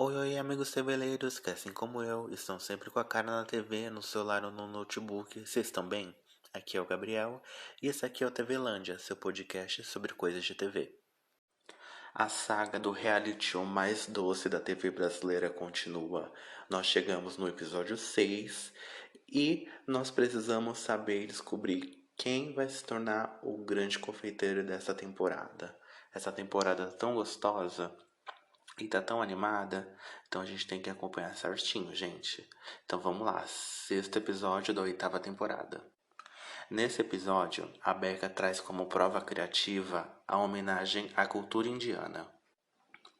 Oi, oi, amigos TVleiros, que assim como eu, estão sempre com a cara na TV, no celular ou no notebook. Vocês estão bem? Aqui é o Gabriel e esse aqui é o TVlândia, seu podcast sobre coisas de TV. A saga do reality show mais doce da TV brasileira continua. Nós chegamos no episódio 6 e nós precisamos saber e descobrir quem vai se tornar o grande confeiteiro dessa temporada. Essa temporada tão gostosa e tá tão animada, então a gente tem que acompanhar certinho, gente. Então vamos lá, sexto episódio da oitava temporada. Nesse episódio, a Becca traz como prova criativa a homenagem à cultura indiana.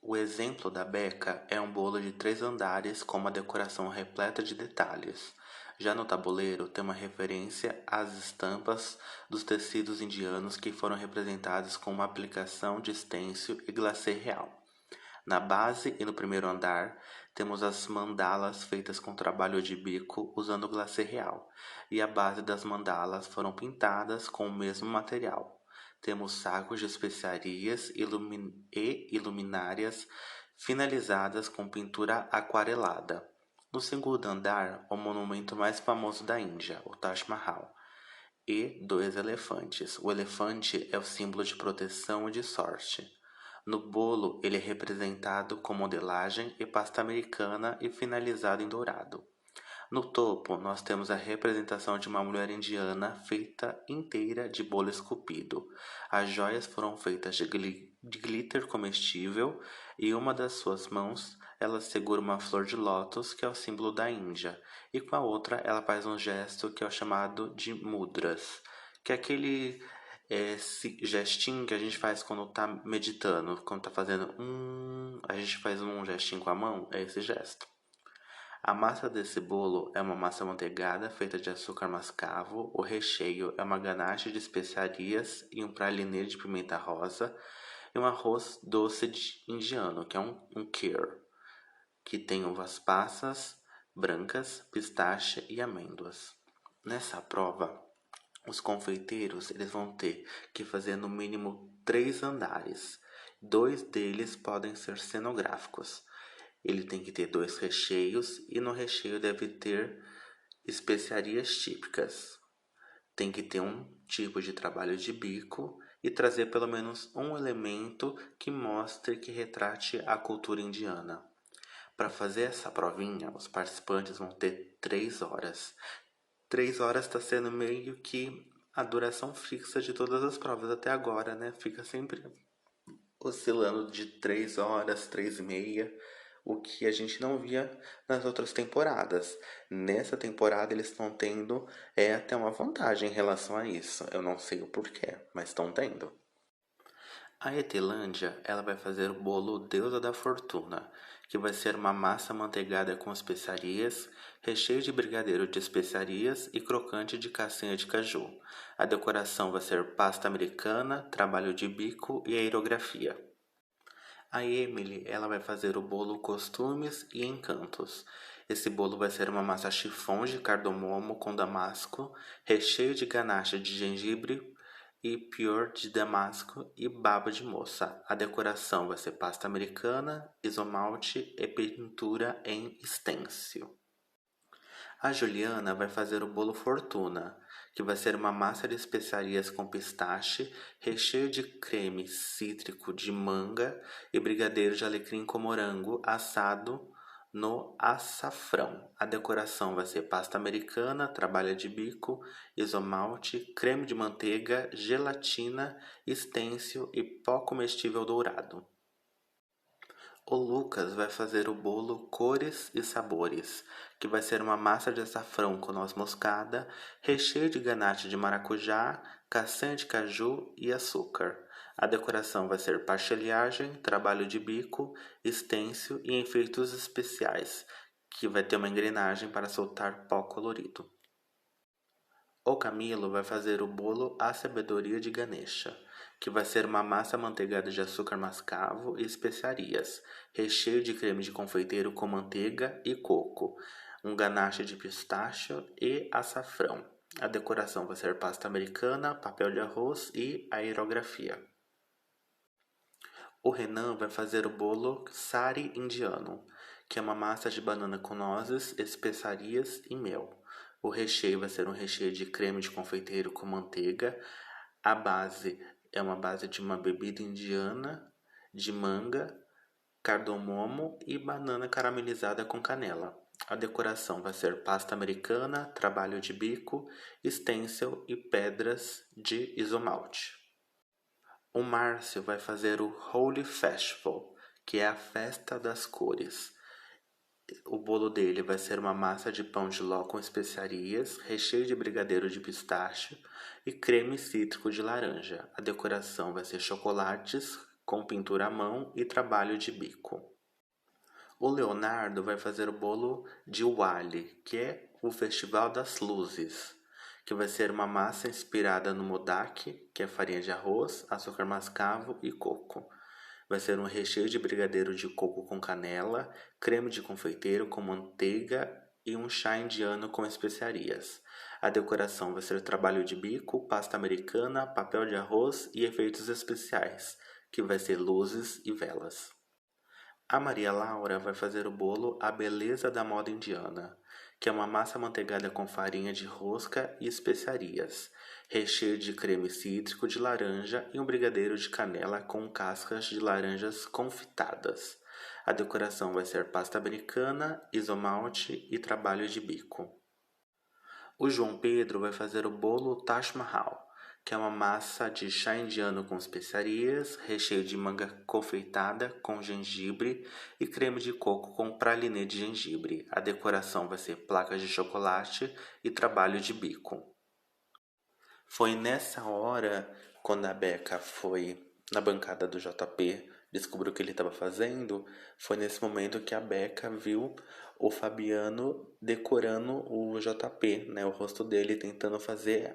O exemplo da Becca é um bolo de 3 andares com uma decoração repleta de detalhes. Já no tabuleiro tem uma referência às estampas dos tecidos indianos que foram representados com uma aplicação de stencil e glacê real. Na base e no primeiro andar, temos as mandalas feitas com trabalho de bico usando glacê real, e a base das mandalas foram pintadas com o mesmo material. Temos sacos de especiarias e iluminárias finalizadas com pintura aquarelada. No segundo andar, o monumento mais famoso da Índia, o Taj Mahal, e 2 elefantes. O elefante é o símbolo de proteção e de sorte. No bolo, ele é representado com modelagem e pasta americana e finalizado em dourado. No topo, nós temos a representação de uma mulher indiana feita inteira de bolo esculpido. As joias foram feitas de glitter comestível e uma das suas mãos ela segura uma flor de lótus, que é o símbolo da Índia, e com a outra ela faz um gesto que é o chamado de mudras, que é aquele esse gestinho que a gente faz quando tá meditando, quando tá fazendo a gente faz um gestinho com a mão, é esse gesto. A massa desse bolo é uma massa manteigada feita de açúcar mascavo. O recheio é uma ganache de especiarias e um pralinê de pimenta rosa e um arroz doce indiano, que é um kheer, que tem uvas passas brancas, pistache e amêndoas. Nessa prova, os confeiteiros eles vão ter que fazer no mínimo 3 andares. 2 deles podem ser cenográficos. Ele tem que ter 2 recheios e no recheio deve ter especiarias típicas. Tem que ter um tipo de trabalho de bico e trazer pelo menos um elemento que mostre que retrate a cultura indiana. Para fazer essa provinha, os participantes vão ter 3 horas. 3 horas está sendo meio que a duração fixa de todas as provas até agora, né? Fica sempre oscilando de 3 horas, 3 e meia, o que a gente não via nas outras temporadas. Nessa temporada eles estão tendo até uma vantagem em relação a isso. Eu não sei o porquê, mas estão tendo. A Etelândia, ela vai fazer o bolo Deusa da Fortuna, que vai ser uma massa manteigada com especiarias, recheio de brigadeiro de especiarias e crocante de castanha de caju. A decoração vai ser pasta americana, trabalho de bico e aerografia. A Emily, ela vai fazer o bolo Costumes e Encantos. Esse bolo vai ser uma massa chiffon de cardamomo com damasco, recheio de ganache de gengibre e pior de damasco e baba de moça. A decoração vai ser pasta americana, isomalte e pintura em stencil. A Juliana vai fazer o bolo Fortuna, que vai ser uma massa de especiarias com pistache, recheio de creme cítrico de manga e brigadeiro de alecrim com morango assado no açafrão. A decoração vai ser pasta americana, trabalho de bico, isomalte, creme de manteiga, gelatina, stencil e pó comestível dourado. O Lucas vai fazer o bolo Cores e Sabores, que vai ser uma massa de açafrão com noz moscada, recheio de ganache de maracujá, castanha de caju e açúcar. A decoração vai ser pastelhagem, trabalho de bico, stencil e enfeites especiais, que vai ter uma engrenagem para soltar pó colorido. O Camilo vai fazer o bolo à sabedoria de Ganesha, que vai ser uma massa amanteigada de açúcar mascavo e especiarias, recheio de creme de confeiteiro com manteiga e coco, um ganache de pistache e açafrão. A decoração vai ser pasta americana, papel de arroz e aerografia. O Renan vai fazer o bolo sari indiano, que é uma massa de banana com nozes, especiarias e mel. O recheio vai ser um recheio de creme de confeiteiro com manteiga. A base é uma base de uma bebida indiana, de manga, cardamomo e banana caramelizada com canela. A decoração vai ser pasta americana, trabalho de bico, stencil e pedras de isomalte. O Márcio vai fazer o Holy Festival, que é a festa das cores. O bolo dele vai ser uma massa de pão de ló com especiarias, recheio de brigadeiro de pistache e creme cítrico de laranja. A decoração vai ser chocolates com pintura à mão e trabalho de bico. O Leonardo vai fazer o bolo de Wali, que é o Festival das Luzes, que vai ser uma massa inspirada no modak, que é farinha de arroz, açúcar mascavo e coco. Vai ser um recheio de brigadeiro de coco com canela, creme de confeiteiro com manteiga e um chá indiano com especiarias. A decoração vai ser trabalho de bico, pasta americana, papel de arroz e efeitos especiais, que vai ser luzes e velas. A Maria Laura vai fazer o bolo A Beleza da Moda Indiana, que é uma massa amanteigada com farinha de rosca e especiarias, recheio de creme cítrico de laranja e um brigadeiro de canela com cascas de laranjas confitadas. A decoração vai ser pasta americana, isomalte e trabalho de bico. O João Pedro vai fazer o bolo Taj Mahal, que é uma massa de chá indiano com especiarias, recheio de manga confeitada com gengibre e creme de coco com pralinê de gengibre. A decoração vai ser placas de chocolate e trabalho de bico. Foi nessa hora, quando a Beca foi na bancada do JP, descobriu o que ele estava fazendo, foi nesse momento que a Beca viu o Fabiano decorando o JP, né, o rosto dele, tentando fazer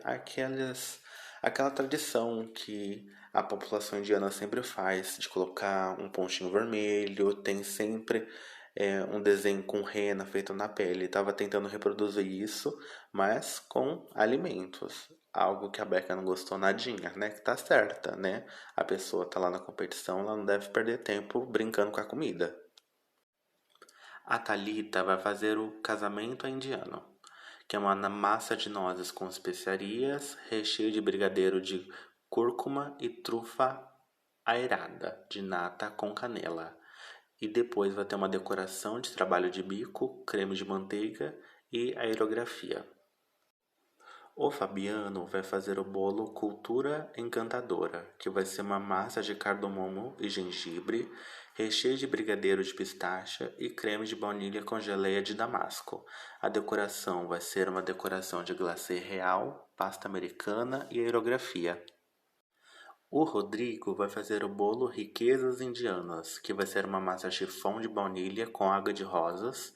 aquela tradição que a população indiana sempre faz, de colocar um pontinho vermelho, tem sempre um desenho com rena feito na pele. Ele estava tentando reproduzir isso, mas com alimentos. Algo que a Becca não gostou nadinha, né? Que tá certa, né? A pessoa tá lá na competição, ela não deve perder tempo brincando com a comida. A Thalita vai fazer o casamento indiano, que é uma massa de nozes com especiarias, recheio de brigadeiro de cúrcuma e trufa aerada de nata com canela. E depois vai ter uma decoração de trabalho de bico, creme de manteiga e aerografia. O Fabiano vai fazer o bolo Cultura Encantadora, que vai ser uma massa de cardamomo e gengibre, recheio de brigadeiro de pistache e creme de baunilha com geleia de damasco. A decoração vai ser uma decoração de glacê real, pasta americana e aerografia. O Rodrigo vai fazer o bolo Riquezas Indianas, que vai ser uma massa chifão de baunilha com água de rosas,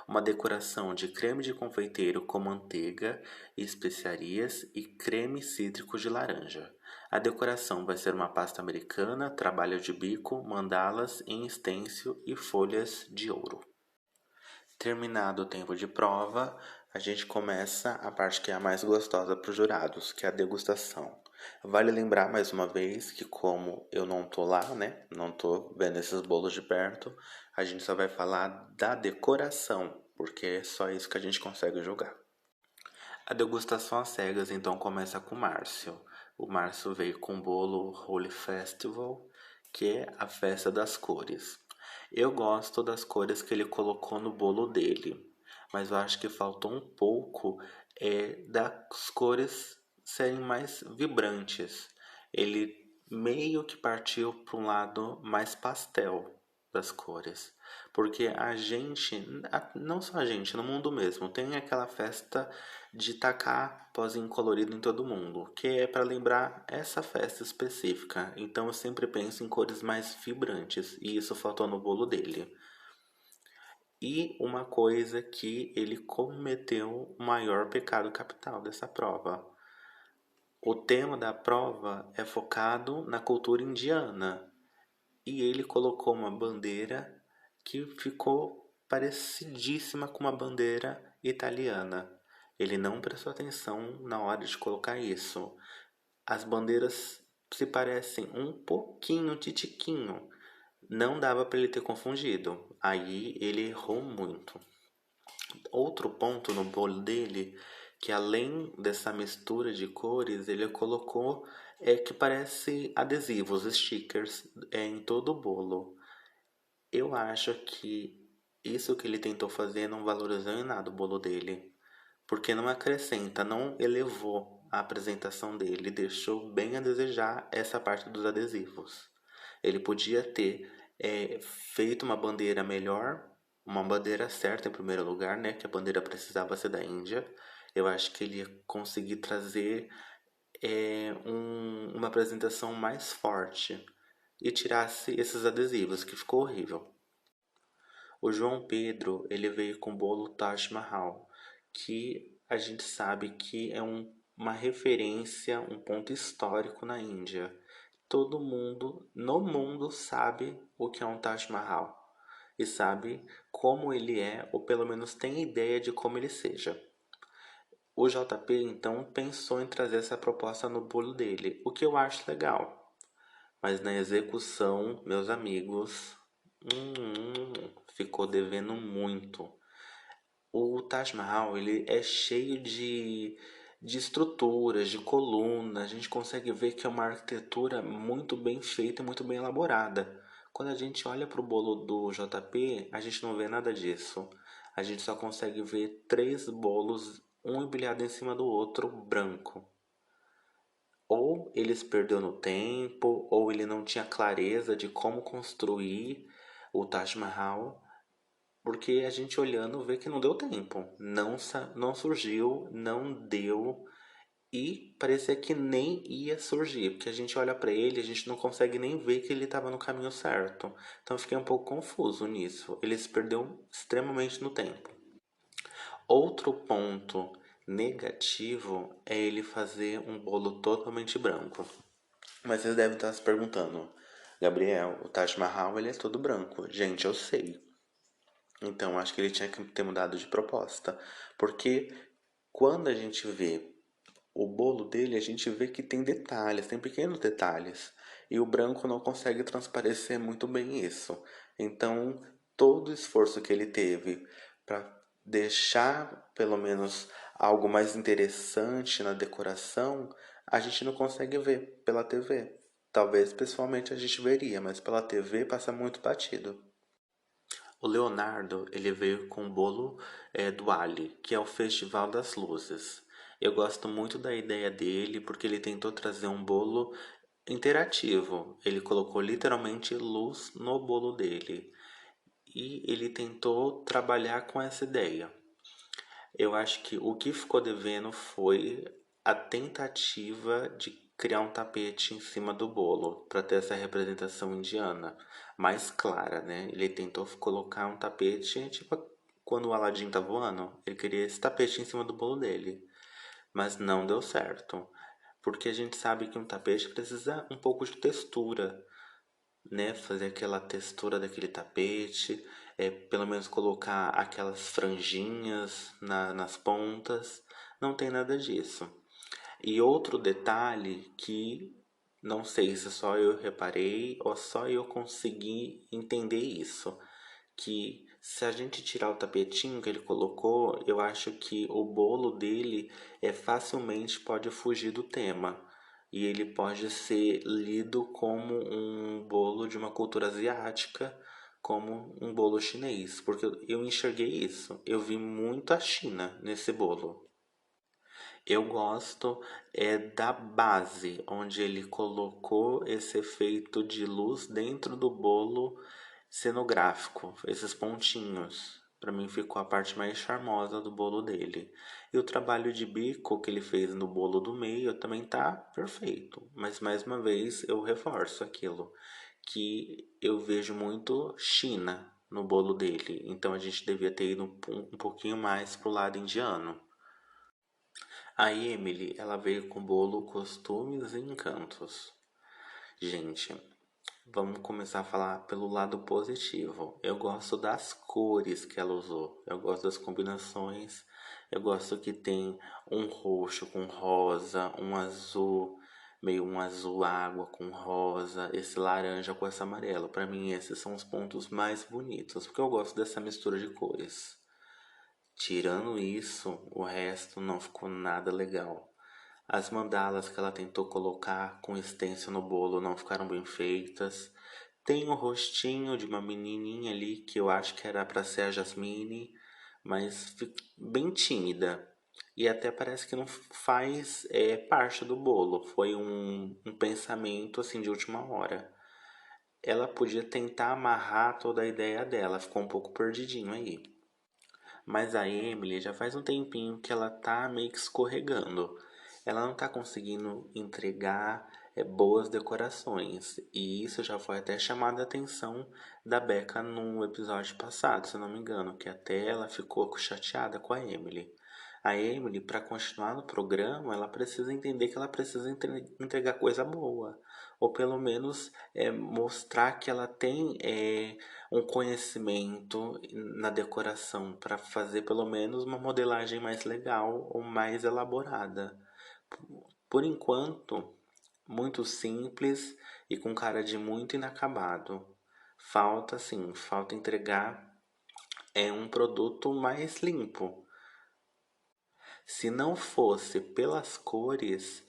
uma decoração de creme de confeiteiro com manteiga e especiarias e creme cítrico de laranja. A decoração vai ser uma pasta americana, trabalho de bico, mandalas em stencil e folhas de ouro. Terminado o tempo de prova, a gente começa a parte que é a mais gostosa para os jurados, que é a degustação. Vale lembrar mais uma vez que como eu não tô lá, né, não tô vendo esses bolos de perto, a gente só vai falar da decoração, porque é só isso que a gente consegue julgar. A degustação às cegas então começa com o Márcio. O Márcio veio com o bolo Holy Festival, que é a festa das cores. Eu gosto das cores que ele colocou no bolo dele, mas eu acho que faltou um pouco das cores serem mais vibrantes. Ele meio que partiu para um lado mais pastel das cores, porque a gente, não só a gente, no mundo mesmo, tem aquela festa de tacar pozinho colorido em todo mundo, que é para lembrar essa festa específica. Então eu sempre penso em cores mais vibrantes, e isso faltou no bolo dele. E uma coisa que ele cometeu o maior pecado capital dessa prova. O tema da prova é focado na cultura indiana, e ele colocou uma bandeira que ficou parecidíssima com uma bandeira italiana. Ele não prestou atenção na hora de colocar isso. As bandeiras se parecem um pouquinho, titiquinho, Não dava para ele ter confundido. Aí ele errou muito. Outro ponto no bolo dele, que além dessa mistura de cores, ele colocou que parece adesivos, stickers, em todo o bolo. Eu acho que isso que ele tentou fazer não valorizou em nada o bolo dele, porque não acrescenta, não elevou a apresentação dele, deixou bem a desejar essa parte dos adesivos. Ele podia ter feito uma bandeira melhor, uma bandeira certa em primeiro lugar, né? Que a bandeira precisava ser da Índia. Eu acho que ele ia conseguir trazer uma apresentação mais forte e tirasse esses adesivos, que ficou horrível. O João Pedro, ele veio com o bolo Taj Mahal, que a gente sabe que é uma referência, um ponto histórico na Índia. Todo mundo no mundo sabe o que é um Taj Mahal e sabe como ele é, ou pelo menos tem ideia de como ele seja. O JP então pensou em trazer essa proposta no bolo dele, o que eu acho legal. Mas na execução, meus amigos, ficou devendo muito. O Taj Mahal, ele é cheio de estruturas, de colunas. A gente consegue ver que é uma arquitetura muito bem feita e muito bem elaborada. Quando a gente olha para o bolo do JP, a gente não vê nada disso. A gente só consegue ver três bolos, um empilhado em cima do outro, branco. Ou ele se perdeu no tempo, ou ele não tinha clareza de como construir o Taj Mahal, porque a gente olhando vê que não deu tempo, não surgiu, não deu e parecia que nem ia surgir, porque a gente olha para ele, a gente não consegue nem ver que ele estava no caminho certo. Então eu fiquei um pouco confuso nisso. Ele se perdeu extremamente no tempo. Outro ponto negativo é ele fazer um bolo totalmente branco. Mas vocês devem estar se perguntando, Gabriel, o Taj Mahal ele é todo branco. Gente, eu sei. Então acho que ele tinha que ter mudado de proposta. Porque quando a gente vê o bolo dele, a gente vê que tem detalhes, tem pequenos detalhes. E o branco não consegue transparecer muito bem isso. Então, todo o esforço que ele teve para deixar pelo menos algo mais interessante na decoração, a gente não consegue ver pela TV. Talvez pessoalmente a gente veria, mas pela TV passa muito batido. O Leonardo, ele veio com o bolo do Ali, que é o Festival das Luzes. Eu gosto muito da ideia dele porque ele tentou trazer um bolo interativo. Ele colocou literalmente luz no bolo dele e ele tentou trabalhar com essa ideia. Eu acho que o que ficou devendo foi a tentativa de criar um tapete em cima do bolo para ter essa representação indiana mais clara, né? Ele tentou colocar um tapete, tipo quando o Aladdin tá voando, ele queria esse tapete em cima do bolo dele, mas não deu certo, porque a gente sabe que um tapete precisa um pouco de textura, né? Fazer aquela textura daquele tapete, pelo menos colocar aquelas franjinhas nas pontas. Não tem nada disso. E outro detalhe que não sei se só eu reparei ou só eu consegui entender isso, que se a gente tirar o tapetinho que ele colocou, eu acho que o bolo dele facilmente pode fugir do tema. E ele pode ser lido como um bolo de uma cultura asiática, como um bolo chinês, porque eu enxerguei isso. Eu vi muito a China nesse bolo. Eu gosto da base, onde ele colocou esse efeito de luz dentro do bolo cenográfico, esses pontinhos. Para mim ficou a parte mais charmosa do bolo dele. E o trabalho de bico que ele fez no bolo do meio também tá perfeito. Mas mais uma vez eu reforço aquilo que eu vejo muito China no bolo dele. Então a gente devia ter ido um pouquinho mais pro lado indiano. A Emily, ela veio com bolo, costumes e encantos. Gente, vamos começar a falar pelo lado positivo. Eu gosto das cores que ela usou. Eu gosto das combinações. Eu gosto que tem um roxo com rosa, um azul. meio um azul água com rosa, esse laranja com esse amarelo. Pra mim esses são os pontos mais bonitos, porque eu gosto dessa mistura de cores. Tirando isso, o resto não ficou nada legal. As mandalas que ela tentou colocar com stencil no bolo não ficaram bem feitas. Tem o rostinho de uma menininha ali que eu acho que era para ser a Jasmine, mas bem tímida. E até parece que não faz parte do bolo. Foi um pensamento assim de última hora. Ela podia tentar amarrar toda a ideia dela, ficou um pouco perdidinho aí. Mas a Emily já faz um tempinho que ela tá meio que escorregando. Ela não tá conseguindo entregar boas decorações. E isso já foi até chamada a atenção da Becca no episódio passado, se eu não me engano, que até ela ficou chateada com a Emily. A Emily, para continuar no programa, ela precisa entender que ela precisa entregar coisa boa. Ou pelo menos mostrar que ela tem um conhecimento na decoração para fazer pelo menos uma modelagem mais legal ou mais elaborada. Por enquanto, muito simples e com cara de muito inacabado. Falta, sim, falta entregar um produto mais limpo. Se não fosse pelas cores,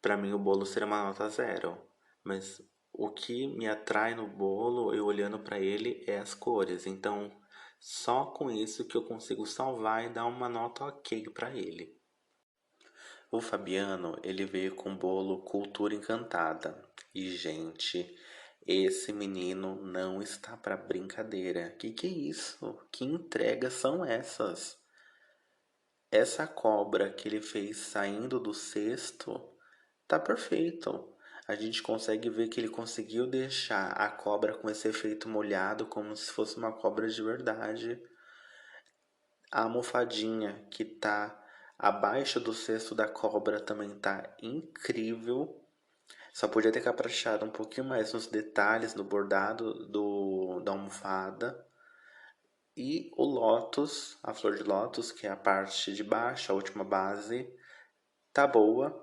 para mim o bolo seria uma nota zero. Mas o que me atrai no bolo, eu olhando para ele, é as cores. Então, só com isso que eu consigo salvar e dar uma nota ok para ele. O Fabiano, ele veio com o bolo Cultura Encantada. E, gente, esse menino não está para brincadeira. Que é isso? Que entregas são essas? Essa cobra que ele fez saindo do cesto tá perfeito. A gente consegue ver que ele conseguiu deixar a cobra com esse efeito molhado, como se fosse uma cobra de verdade. A almofadinha que tá abaixo do cesto da cobra também tá incrível. Só podia ter caprichado um pouquinho mais nos detalhes, no bordado da almofada. E o lótus, a flor de lótus, que é a parte de baixo, a última base, tá boa.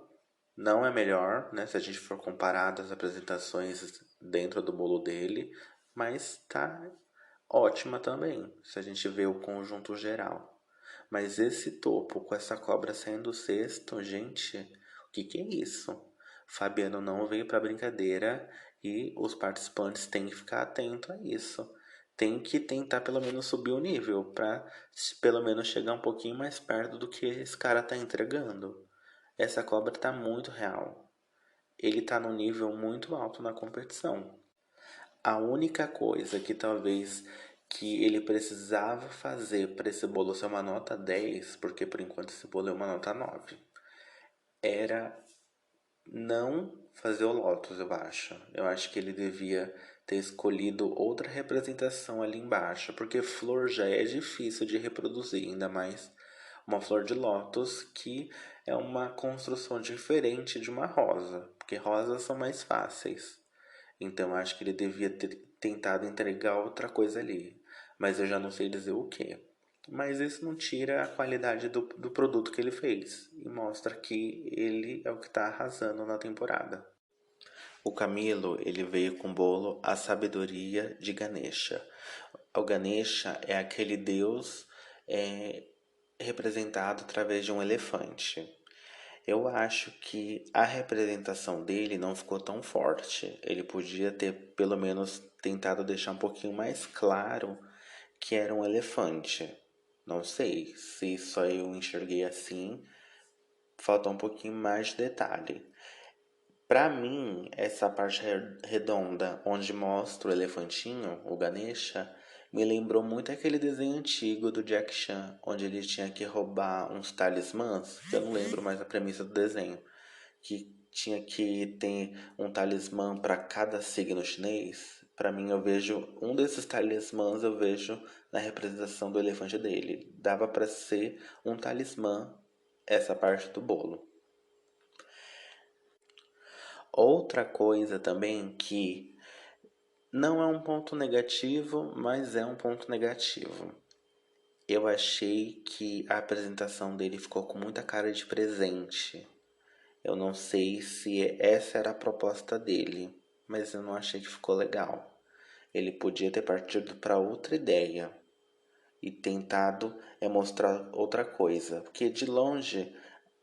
Não é melhor, né, se a gente for comparar as apresentações dentro do bolo dele, mas tá ótima também, se a gente vê o conjunto geral. Mas esse topo com essa cobra saindo do cesto, gente, o que é isso? Fabiano não veio para brincadeira e os participantes têm que ficar atento a isso. Tem que tentar pelo menos subir o nível para pelo menos chegar um pouquinho mais perto do que esse cara tá entregando. Essa cobra tá muito real. Ele tá num nível muito alto na competição. A única coisa que talvez que ele precisava fazer para esse bolo ser uma nota 10, porque por enquanto esse bolo é uma nota 9, era não fazer o Lotus, eu acho. Eu acho que ele devia ter escolhido outra representação ali embaixo, porque flor já é difícil de reproduzir, ainda mais uma flor de lótus que é uma construção diferente de uma rosa, porque rosas são mais fáceis. Então acho que ele devia ter tentado entregar outra coisa ali, mas eu já não sei dizer o que. Mas isso não tira a qualidade do produto que ele fez e mostra que ele é o que está arrasando na temporada. O Camilo, ele veio com o bolo A Sabedoria de Ganesha. O Ganesha é aquele deus é, representado através de um elefante. Eu acho que a representação dele não ficou tão forte. Ele podia ter pelo menos tentado deixar um pouquinho mais claro que era um elefante. Não sei se só eu enxerguei assim, faltou um pouquinho mais de detalhe. Para mim, essa parte redonda onde mostra o elefantinho, o Ganesha, me lembrou muito aquele desenho antigo do Jack Chan, onde ele tinha que roubar uns talismãs, que eu não lembro mais a premissa do desenho, que tinha que ter um talismã para cada signo chinês. Para mim, eu vejo um desses talismãs, eu vejo na representação do elefante dele. Dava para ser um talismã essa parte do bolo. Outra coisa também que não é um ponto negativo, mas é um ponto negativo. Eu achei que a apresentação dele ficou com muita cara de presente. Eu não sei se essa era a proposta dele, mas eu não achei que ficou legal. Ele podia ter partido para outra ideia e tentado mostrar outra coisa, porque de longe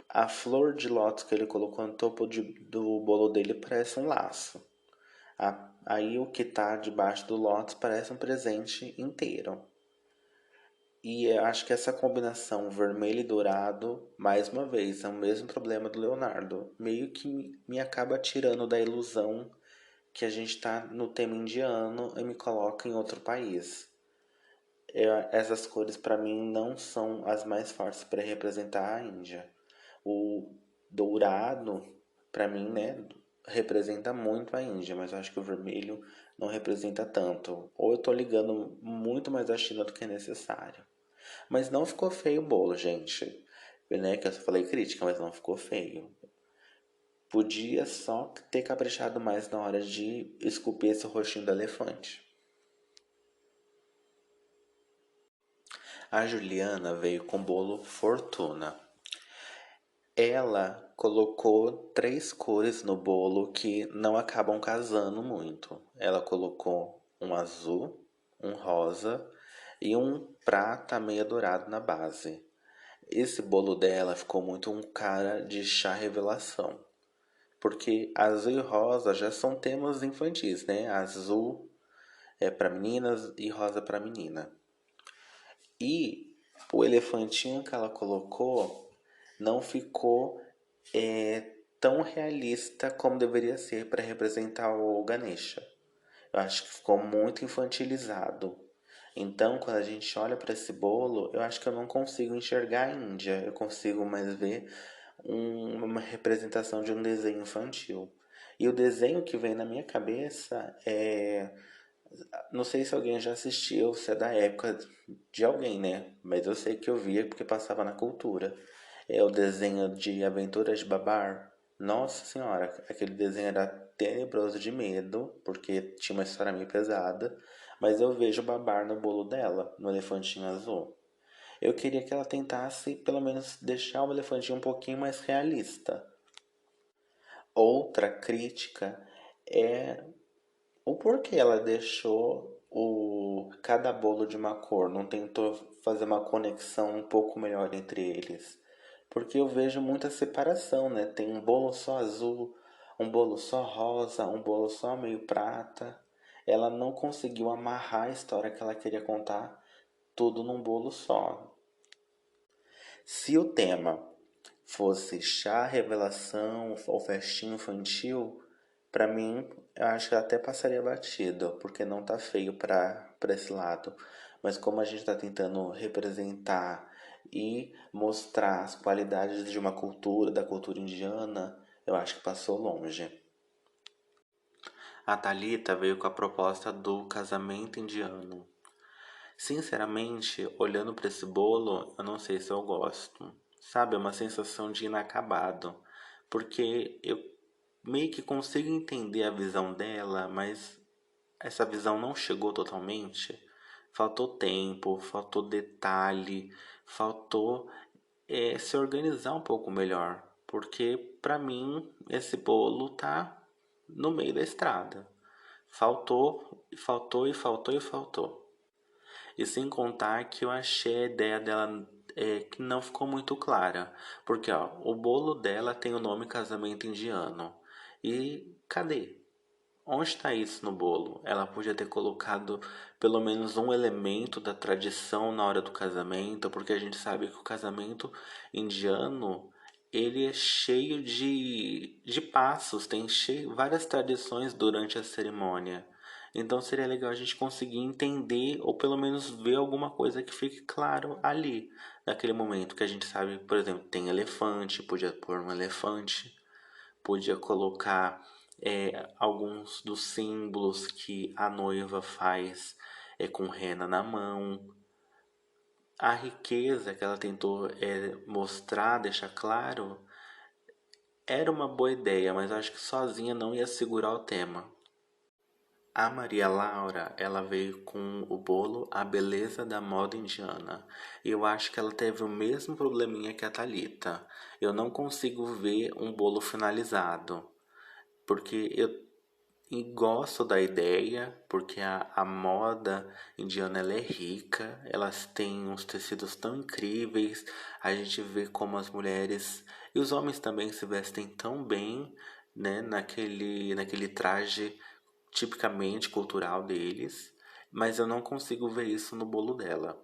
a flor de lótus que ele colocou no topo do bolo dele parece um laço. Aí o que está debaixo do lótus parece um presente inteiro. E eu acho que essa combinação vermelho e dourado, mais uma vez, é o mesmo problema do Leonardo. Meio que me acaba tirando da ilusão que a gente está no tema indiano e me coloca em outro país. Essas cores para mim não são as mais fortes para representar a Índia. O dourado, para mim, né, representa muito a Índia, mas eu acho que o vermelho não representa tanto. Ou eu tô ligando muito mais à China do que é necessário. Mas não ficou feio o bolo, gente. Né, que eu só falei crítica, mas não ficou feio. Podia só ter caprichado mais na hora de esculpir esse rostinho do elefante. A Juliana veio com bolo Fortuna. Ela colocou 3 cores no bolo que não acabam casando muito. Ela colocou um azul, um rosa e um prata meio dourado na base. Esse bolo dela ficou muito um cara de chá revelação. Porque azul e rosa já são temas infantis, né? Azul é para meninas e rosa para menina. E o elefantinho que ela colocou não ficou tão realista como deveria ser para representar o Ganesha. Eu acho que ficou muito infantilizado. Então, quando a gente olha para esse bolo, eu acho que eu não consigo enxergar a Índia. Eu consigo mais ver uma representação de um desenho infantil. E o desenho que vem na minha cabeça é. Não sei se alguém já assistiu, se é da época de alguém, né? Mas eu sei que eu via porque passava na cultura. É o desenho de Aventuras de Babar. Nossa senhora, aquele desenho era tenebroso de medo, porque tinha uma história meio pesada. Mas eu vejo Babar no bolo dela, no elefantinho azul. Eu queria que ela tentasse, pelo menos, deixar o elefantinho um pouquinho mais realista. Outra crítica é o porquê ela deixou cada bolo de uma cor, não tentou fazer uma conexão um pouco melhor entre eles. Porque eu vejo muita separação, né? Tem um bolo só azul, um bolo só rosa, um bolo só meio prata. Ela não conseguiu amarrar a história que ela queria contar tudo num bolo só. Se o tema fosse chá, revelação ou festinha infantil, pra mim eu acho que até passaria batido, porque não tá feio pra esse lado. Mas como a gente tá tentando representar e mostrar as qualidades de uma cultura, da cultura indiana, eu acho que passou longe. A Thalita veio com a proposta do casamento indiano. Sinceramente, olhando para esse bolo, eu não sei se eu gosto. Sabe, é uma sensação de inacabado, porque eu meio que consigo entender a visão dela, mas essa visão não chegou totalmente. Faltou tempo, faltou detalhe, faltou se organizar um pouco melhor, porque para mim esse bolo tá no meio da estrada. Faltou, faltou e faltou e faltou. E sem contar que eu achei a ideia dela que não ficou muito clara. Porque ó, o bolo dela tem o nome casamento indiano. E cadê? Onde está isso no bolo? Ela podia ter colocado pelo menos um elemento da tradição na hora do casamento, porque a gente sabe que o casamento indiano ele é cheio de passos, tem várias tradições durante a cerimônia. Então seria legal a gente conseguir entender ou pelo menos ver alguma coisa que fique claro ali, naquele momento que a gente sabe, por exemplo, tem elefante, podia pôr um elefante, podia colocar alguns dos símbolos que a noiva faz com rena na mão. A riqueza que ela tentou mostrar, deixar claro, era uma boa ideia, mas acho que sozinha não ia segurar o tema. A Maria Laura, ela veio com o bolo A Beleza da Moda Indiana. E eu acho que ela teve o mesmo probleminha que a Thalita. Eu não consigo ver um bolo finalizado. Porque eu gosto da ideia, porque a moda indiana ela é rica, elas têm uns tecidos tão incríveis, a gente vê como as mulheres e os homens também se vestem tão bem, né, naquele traje tipicamente cultural deles, mas eu não consigo ver isso no bolo dela.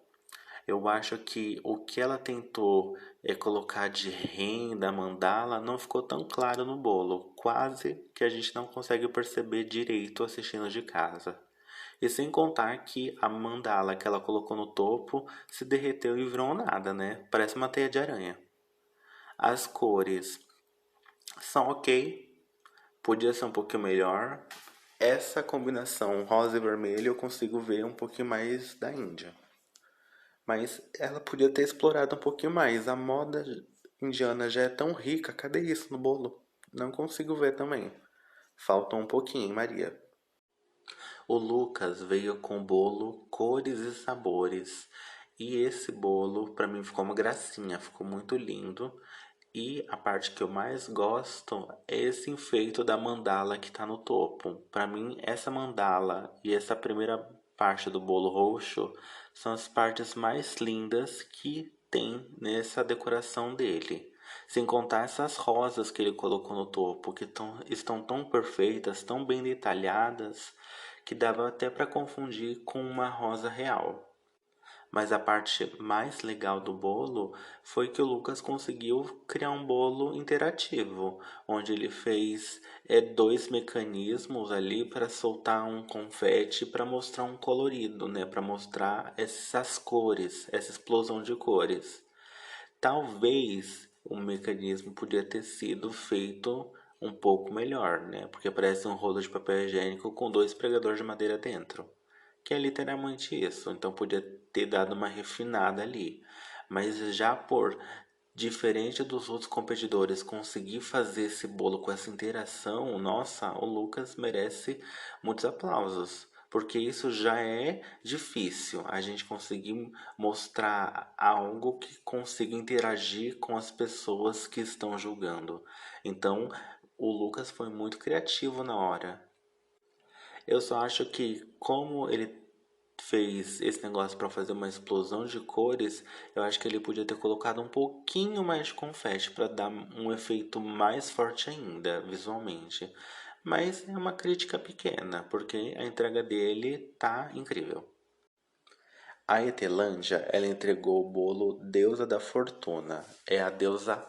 Eu acho que o que ela tentou colocar de renda, mandala, não ficou tão claro no bolo. Quase que a gente não consegue perceber direito assistindo de casa. E sem contar que a mandala que ela colocou no topo se derreteu e virou nada, né? Parece uma teia de aranha. As cores são ok, podia ser um pouquinho melhor. Essa combinação rosa e vermelho eu consigo ver um pouquinho mais da Índia. Mas ela podia ter explorado um pouquinho mais. A moda indiana já é tão rica, cadê isso no bolo? Não consigo ver também. Falta um pouquinho, Maria. O Lucas veio com bolo cores e sabores. E esse bolo para mim ficou uma gracinha, ficou muito lindo. E a parte que eu mais gosto é esse enfeito da mandala que tá no topo. Para mim, essa mandala e essa primeira parte do bolo roxo são as partes mais lindas que tem nessa decoração dele. Sem contar essas rosas que ele colocou no topo, que estão tão perfeitas, tão bem detalhadas, que dava até para confundir com uma rosa real. Mas a parte mais legal do bolo foi que o Lucas conseguiu criar um bolo interativo, onde ele fez dois mecanismos ali para soltar um confete para mostrar um colorido, né? Para mostrar essas cores, essa explosão de cores. Talvez o mecanismo podia ter sido feito um pouco melhor, né? Porque parece um rolo de papel higiênico com dois pregadores de madeira dentro, que é literalmente isso. Então podia ter dado uma refinada ali. Mas já por diferente dos outros competidores conseguir fazer esse bolo com essa interação, nossa, o Lucas merece muitos aplausos. Porque isso já é difícil, a gente conseguir mostrar algo que consiga interagir com as pessoas que estão julgando. Então, o Lucas foi muito criativo na hora. Eu só acho que como ele fez esse negócio para fazer uma explosão de cores, eu acho que ele podia ter colocado um pouquinho mais de confete para dar um efeito mais forte ainda visualmente. Mas é uma crítica pequena, porque a entrega dele tá incrível. A Etelândia, ela entregou o bolo Deusa da Fortuna. É a deusa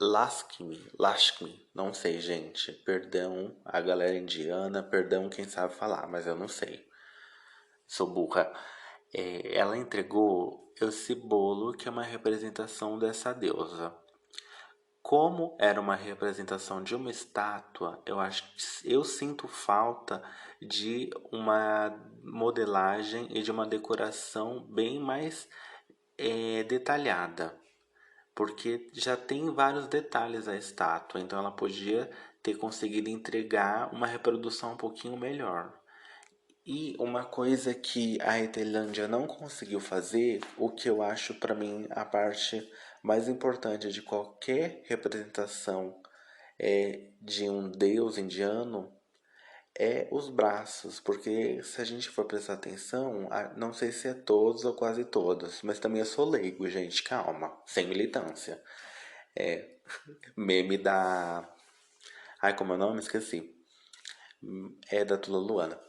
Lakshmi, não sei, gente. Perdão a galera indiana, perdão quem sabe falar, mas eu não sei. Sou burra. Ela entregou esse bolo que é uma representação dessa deusa. Como era uma representação de uma estátua, eu sinto falta de uma modelagem e de uma decoração bem mais detalhada, porque já tem vários detalhes a estátua, então ela podia ter conseguido entregar uma reprodução um pouquinho melhor. E uma coisa que a Tailândia não conseguiu fazer, o que eu acho para mim a parte mais importante de qualquer representação de um deus indiano, é os braços, porque se a gente for prestar atenção, não sei se é todos ou quase todos, mas também eu sou leigo, gente, calma, sem militância. É meme da. Ai, como é o nome? Esqueci. É da Tula Luana.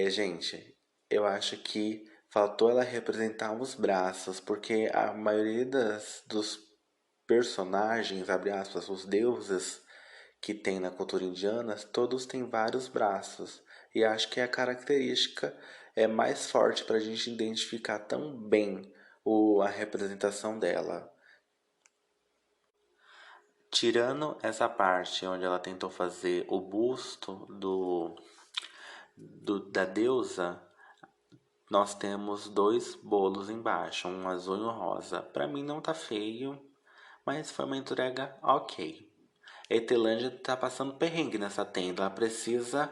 Gente, eu acho que faltou ela representar os braços, porque a maioria dos personagens, abre aspas, os deuses que tem na cultura indiana, todos têm vários braços. E acho que a característica é mais forte para a gente identificar tão bem a representação dela. Tirando essa parte onde ela tentou fazer o busto da deusa, nós temos dois bolos embaixo, um azul e um rosa. Para mim não tá feio, mas foi uma entrega ok. A Etelândia tá passando perrengue nessa tenda. Ela precisa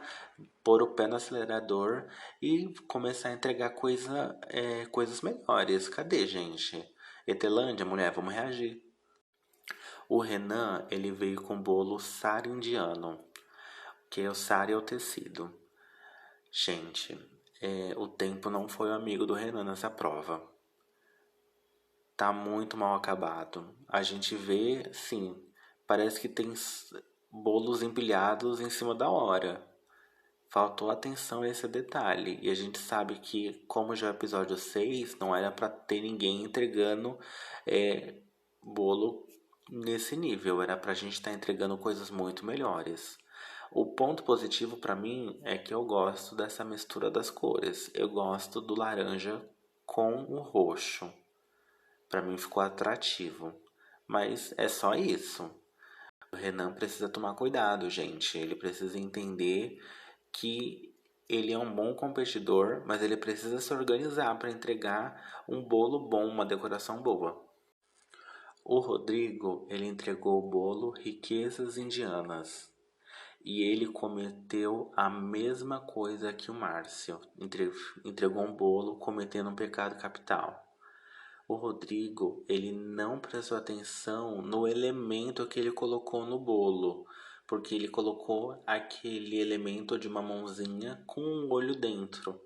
pôr o pé no acelerador e começar a entregar coisas melhores. Cadê, gente? Etelândia, mulher, vamos reagir. O Renan, ele veio com bolo sari indiano, que o sari é o tecido. Gente, o tempo não foi o amigo do Renan nessa prova. Tá muito mal acabado. A gente vê, sim, parece que tem bolos empilhados em cima da hora. Faltou atenção a esse detalhe. E a gente sabe que, como já é o episódio 6, não era pra ter ninguém entregando bolo nesse nível. Era pra gente estar entregando coisas muito melhores. O ponto positivo pra mim é que eu gosto dessa mistura das cores. Eu gosto do laranja com o roxo. Pra mim ficou atrativo. Mas é só isso. O Renan precisa tomar cuidado, gente. Ele precisa entender que ele é um bom competidor, mas ele precisa se organizar para entregar um bolo bom, uma decoração boa. O Rodrigo, ele entregou o bolo Riquezas Indianas. E ele cometeu a mesma coisa que o Márcio. Entregou um bolo cometendo um pecado capital. O Rodrigo, ele não prestou atenção no elemento que ele colocou no bolo, porque ele colocou aquele elemento de uma mãozinha com um olho dentro.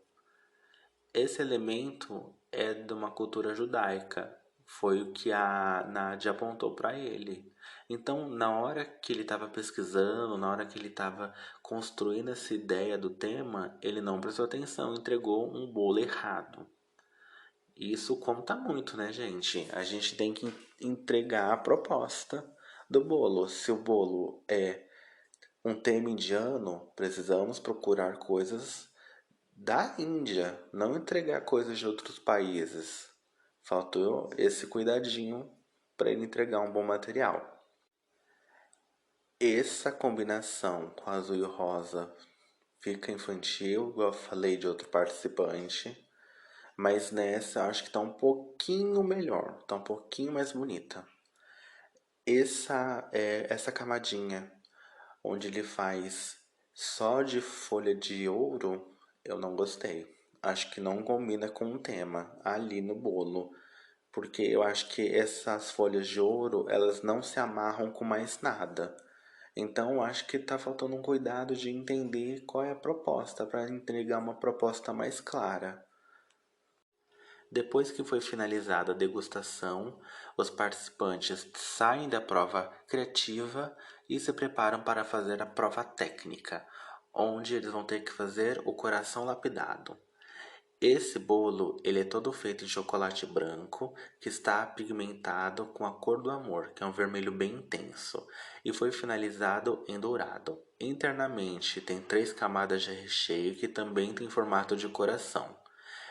Esse elemento é de uma cultura judaica, foi o que a Nádia apontou para ele. Então, na hora que ele estava pesquisando, na hora que ele estava construindo essa ideia do tema, ele não prestou atenção, entregou um bolo errado. Isso conta muito, né, gente? A gente tem que entregar a proposta do bolo. Se o bolo é um tema indiano, precisamos procurar coisas da Índia, não entregar coisas de outros países. Faltou esse cuidadinho para ele entregar um bom material. Essa combinação com azul e rosa fica infantil, igual eu falei de outro participante. Mas nessa eu acho que tá um pouquinho melhor, tá um pouquinho mais bonita. Essa camadinha onde ele faz só de folha de ouro, eu não gostei. Acho que não combina com o tema ali no bolo, porque eu acho que essas folhas de ouro, elas não se amarram com mais nada. Então, eu acho que tá faltando um cuidado de entender qual é a proposta, para entregar uma proposta mais clara. Depois que foi finalizada a degustação, os participantes saem da prova criativa e se preparam para fazer a prova técnica, onde eles vão ter que fazer o coração lapidado. Esse bolo, ele é todo feito de chocolate branco, que está pigmentado com a cor do amor, que é um vermelho bem intenso, e foi finalizado em dourado. Internamente tem 3 camadas de recheio que também tem formato de coração.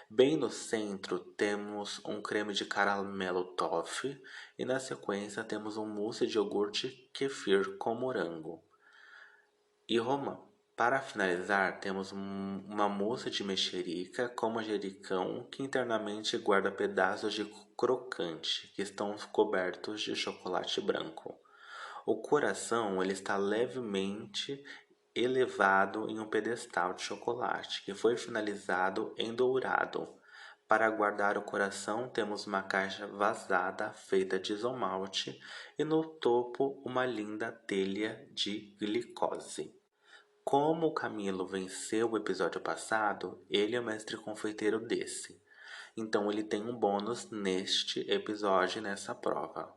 Bem no centro temos um creme de caramelo toffee e na sequência temos um mousse de iogurte kefir com morango e romã. Para finalizar, temos uma mousse de mexerica com manjericão que internamente guarda pedaços de crocante que estão cobertos de chocolate branco. O coração ele está levemente elevado em um pedestal de chocolate que foi finalizado em dourado. Para guardar o coração, temos uma caixa vazada feita de isomalte e no topo uma linda telha de glicose. Como o Camilo venceu o episódio passado, ele é o mestre confeiteiro desse. Então ele tem um bônus neste episódio, nessa prova.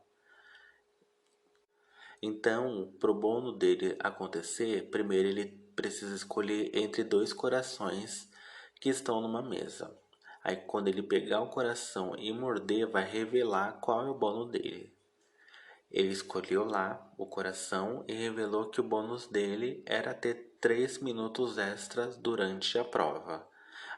Então, pro bônus dele acontecer, primeiro ele precisa escolher entre 2 corações que estão numa mesa. Aí quando ele pegar o coração e morder, vai revelar qual é o bônus dele. Ele escolheu lá o coração e revelou que o bônus dele era ter 3 minutos extras durante a prova.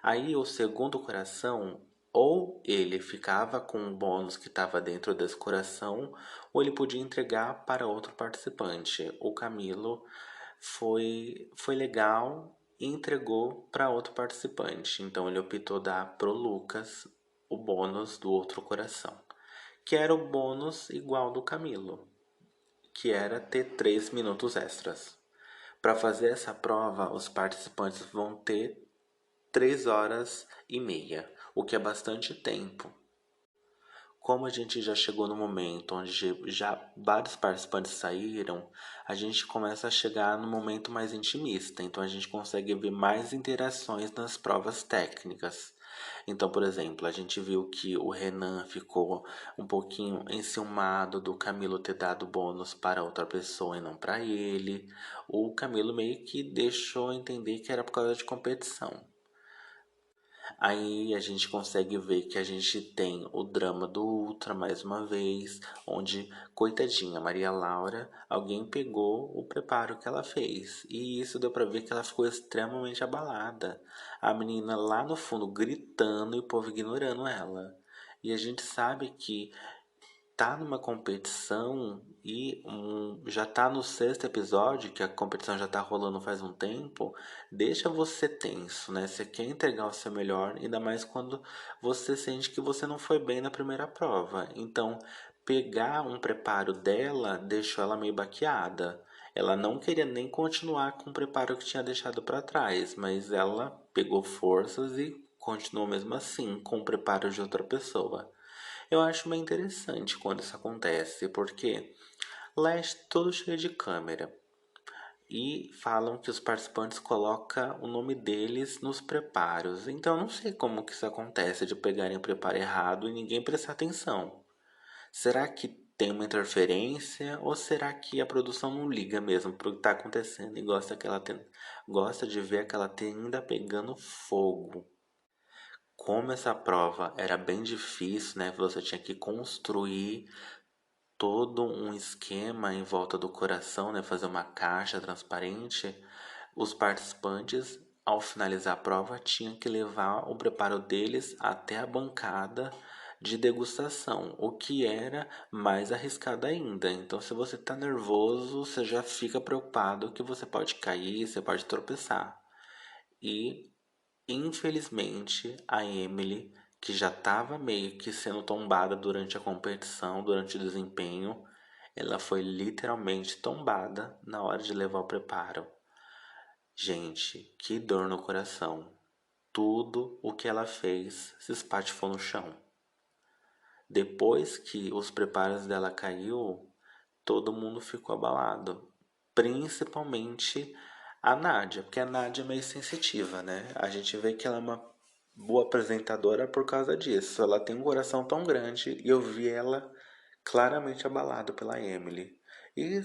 Aí o segundo coração, ou ele ficava com o bônus que estava dentro desse coração, ou ele podia entregar para outro participante. O Camilo foi legal e entregou para outro participante. Então ele optou dar pro Lucas o bônus do outro coração, que era o bônus igual do Camilo. que era ter 3 minutos extras. Para fazer essa prova, os participantes vão ter 3 horas e meia, o que é bastante tempo. Como a gente já chegou no momento onde já vários participantes saíram, a gente começa a chegar no momento mais intimista, então a gente consegue ver mais interações nas provas técnicas. Então, por exemplo, a gente viu que o Renan ficou um pouquinho enciumado do Camilo ter dado bônus para outra pessoa e não para ele. O Camilo meio que deixou entender que era por causa de competição. Aí a gente consegue ver que a gente tem o drama do Ultra mais uma vez, onde, coitadinha, Maria Laura, alguém pegou o preparo que ela fez. E isso deu pra ver que ela ficou extremamente abalada. A menina lá no fundo gritando e o povo ignorando ela. E a gente sabe que tá numa competição e já tá no sexto episódio, que a competição já tá rolando faz um tempo, deixa você tenso, né? Você quer entregar o seu melhor, ainda mais quando você sente que você não foi bem na primeira prova. Então, pegar um preparo dela deixou ela meio baqueada. Ela não queria nem continuar com o preparo que tinha deixado para trás, mas ela pegou forças e continuou mesmo assim com o preparo de outra pessoa. Eu acho bem interessante quando isso acontece, porque lá é todo cheio de câmera e falam que os participantes colocam o nome deles nos preparos. Então eu não sei como que isso acontece de pegarem o preparo errado e ninguém prestar atenção. Será que tem uma interferência ou será que a produção não liga mesmo para o que está acontecendo e gosta de ver aquela tenda pegando fogo? Como essa prova era bem difícil, né? Você tinha que construir todo um esquema em volta do coração, né? Fazer uma caixa transparente. Os participantes, ao finalizar a prova, tinham que levar o preparo deles até a bancada de degustação, o que era mais arriscado ainda. Então, se você está nervoso, você já fica preocupado que você pode cair, você pode tropeçar. E infelizmente, a Emily, que já estava meio que sendo tombada durante a competição, durante o desempenho, ela foi literalmente tombada na hora de levar o preparo. Gente, que dor no coração. Tudo o que ela fez se espatifou no chão. Depois que os preparos dela caiu, todo mundo ficou abalado. Principalmente a Nádia, porque a Nádia é meio sensitiva, né? A gente vê que ela é uma boa apresentadora por causa disso. Ela tem um coração tão grande e eu vi ela claramente abalado pela Emily. E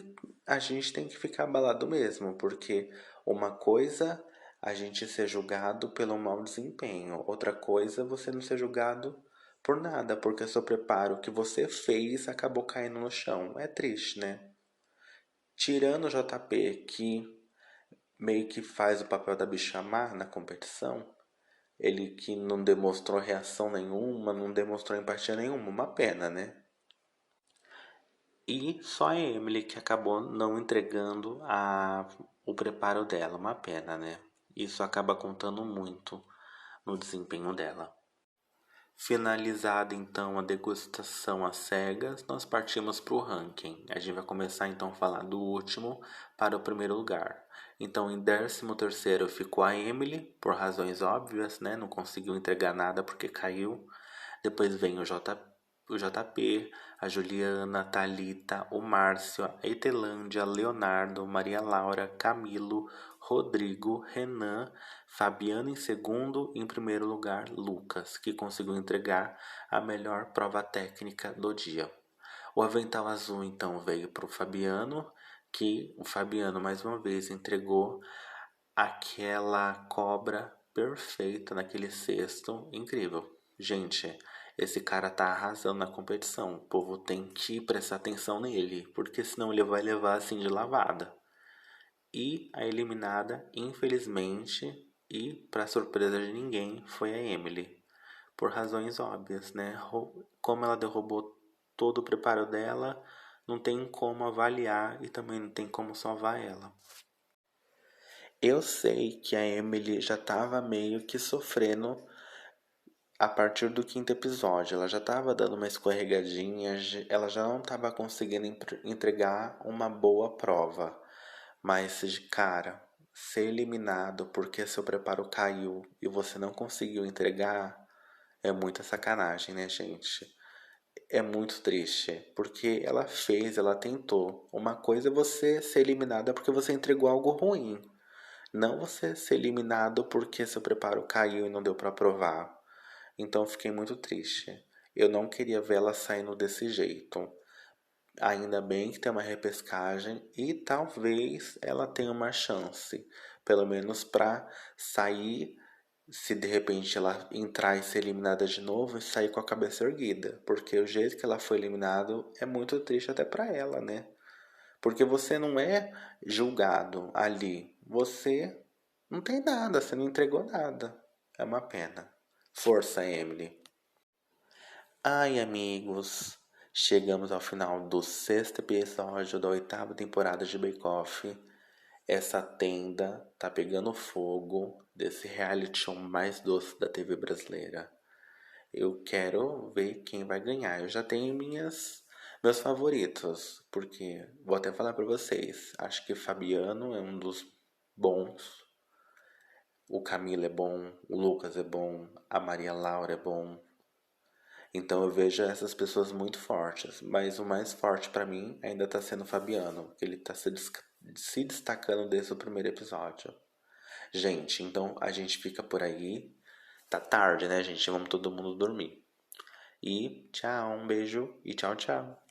a gente tem que ficar abalado mesmo, porque uma coisa a gente ser julgado pelo mau desempenho, outra coisa você não ser julgado por nada, porque seu preparo que você fez acabou caindo no chão. É triste, né? Tirando o JP, que meio que faz o papel da bicha má na competição, ele que não demonstrou reação nenhuma, não demonstrou empatia nenhuma, uma pena, né? E só a Emily que acabou não entregando o preparo dela, uma pena, né? Isso acaba contando muito no desempenho dela. Finalizada então a degustação às cegas, nós partimos para o ranking. A gente vai começar então a falar do último para o primeiro lugar. Então em 13º ficou a Emily, por razões óbvias, né? Não conseguiu entregar nada porque caiu. Depois vem o JP, a Juliana, a Thalita, o Márcio, a Etelândia, Leonardo, Maria Laura, Camilo, Rodrigo, Renan, Fabiano em segundo e em primeiro lugar Lucas, que conseguiu entregar a melhor prova técnica do dia. O avental azul então veio para o Fabiano, que o Fabiano mais uma vez entregou aquela cobra perfeita naquele cesto incrível. Gente, esse cara tá arrasando na competição. O povo tem que prestar atenção nele, porque senão ele vai levar assim de lavada. E a eliminada, infelizmente, e para surpresa de ninguém, foi a Emily. Por razões óbvias, né? Como ela derrubou todo o preparo dela, não tem como avaliar e também não tem como salvar ela. Eu sei que a Emily já estava meio que sofrendo a partir do quinto episódio, ela já estava dando uma escorregadinha, ela já não estava conseguindo entregar uma boa prova. Mas, de cara, ser eliminado porque seu preparo caiu e você não conseguiu entregar é muita sacanagem, né, gente? É muito triste, porque ela fez, ela tentou. Uma coisa é você ser eliminada porque você entregou algo ruim, não você ser eliminado porque seu preparo caiu e não deu para provar. Então fiquei muito triste. Eu não queria vê-la saindo desse jeito. Ainda bem que tem uma repescagem e talvez ela tenha uma chance, pelo menos para sair, se de repente ela entrar e ser eliminada de novo e sair com a cabeça erguida, porque o jeito que ela foi eliminada é muito triste até para ela, né? Porque você não é julgado ali, você não tem nada, você não entregou nada. É uma pena. Força, Emily. Ai, amigos, chegamos ao final do sexto episódio da oitava temporada de Bake Off. Essa tenda tá pegando fogo desse reality show mais doce da TV brasileira. Eu quero ver quem vai ganhar. Eu já tenho meus favoritos, porque vou até falar pra vocês. Acho que Fabiano é um dos bons. O Camilo é bom, o Lucas é bom, a Maria Laura é bom. Então eu vejo essas pessoas muito fortes, mas o mais forte pra mim ainda tá sendo o Fabiano, que ele tá se destacando desde o primeiro episódio. Gente, então a gente fica por aí. Tá tarde, né, gente? Vamos todo mundo dormir. E tchau, um beijo e tchau, tchau.